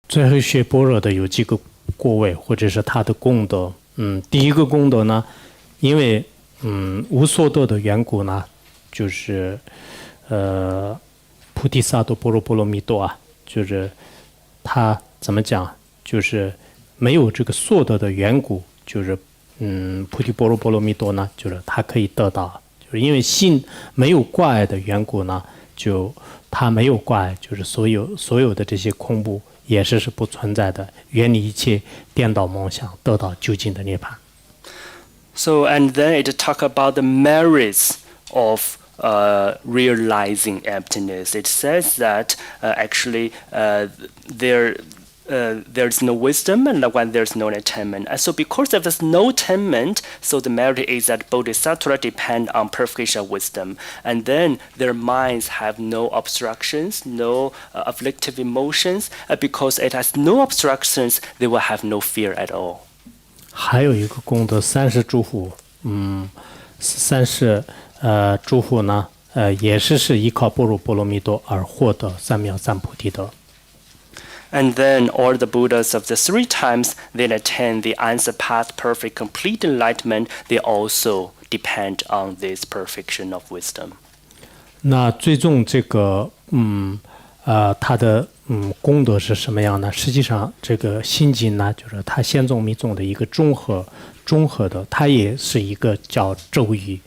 最后学般若的有几个果位，或者是他的功德。第一个功德呢，因为无所得的缘故呢，就是菩提萨埵般若波罗蜜多啊，就是他怎么讲，就是没有这个所得的缘故，就是菩提般若波罗蜜多呢，就是他可以得到，就是因为心没有挂碍的缘故呢，就他没有挂碍，就是所有的这些恐怖也是不存在的，远离一切颠倒梦想，得到究竟的涅槃。So and then it talk about the merits of realizing emptiness. It says that actually there's no wisdom and when there's no attainment. And so because of this no attainment, so the merit is that bodhisattva depend on purification of wisdom. And then their minds have no obstructions, no afflictive emotions. Because it has no obstructions, they will have no fear at all. 还有一个功德，三世诸佛，三世诸佛呢，也是依靠般若波罗蜜多而获得三藐三菩提德。And then all the Buddhas of the three times, they attain the unsurpassed perfect complete enlightenment. They also depend on this perfection of wisdom. 那最终这个它的功德是什么样呢？实际上这个心经呢，就是它显宗密宗的一个综合的，它也是一个叫咒语。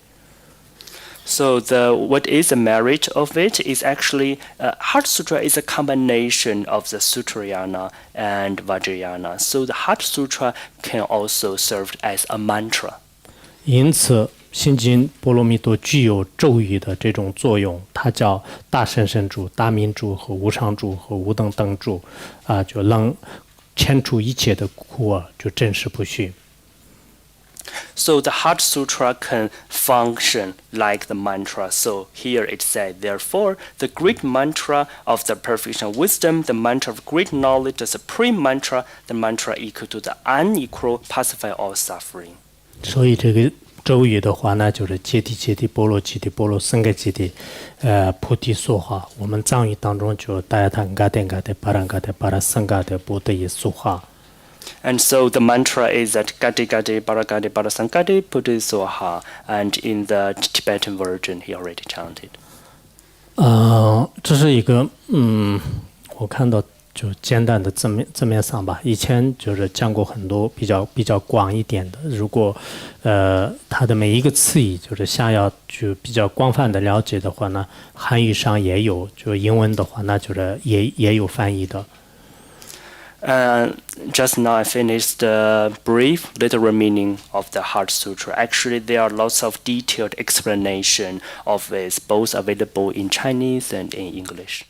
So what is the merit of it is actually Heart Sutra is a combination of the Sutrayana and Vajrayana. So the Heart Sutra can also serve as a mantra. 因此，心经波罗蜜多具有咒语的这种作用，它叫大神神咒、大明咒和无上咒和无等等咒，就能遣除一切的苦厄，就真实不虚。So the Heart Sutra can function like the mantra. So here it said, therefore, the great mantra of the perfection of wisdom, the mantra of great knowledge, the supreme mantra, the mantra equal to the unequal, pacify all suffering. 所以这个咒语的话呢，就是揭谛揭谛波罗揭谛波罗僧伽揭谛，菩提说话。我们藏语当中就大家谈嘎德嘎德巴拉嘎德巴拉僧伽德波德耶说话。And so the mantra is that Gati Gati Paragati Parasangati Buddhi Soha. And in the Tibetan version, he already chanted. 这是一个我看到就简单的字面上吧。以前就是讲过很多比较广一点的。如果它的每一个词义就是想要就比较广泛的了解的话呢，汉语上也有，就英文的话那就是也有翻译的。Just now I finished the brief literal meaning of the Heart Sutra. Actually, there are lots of detailed explanation of it, both available in Chinese and in English.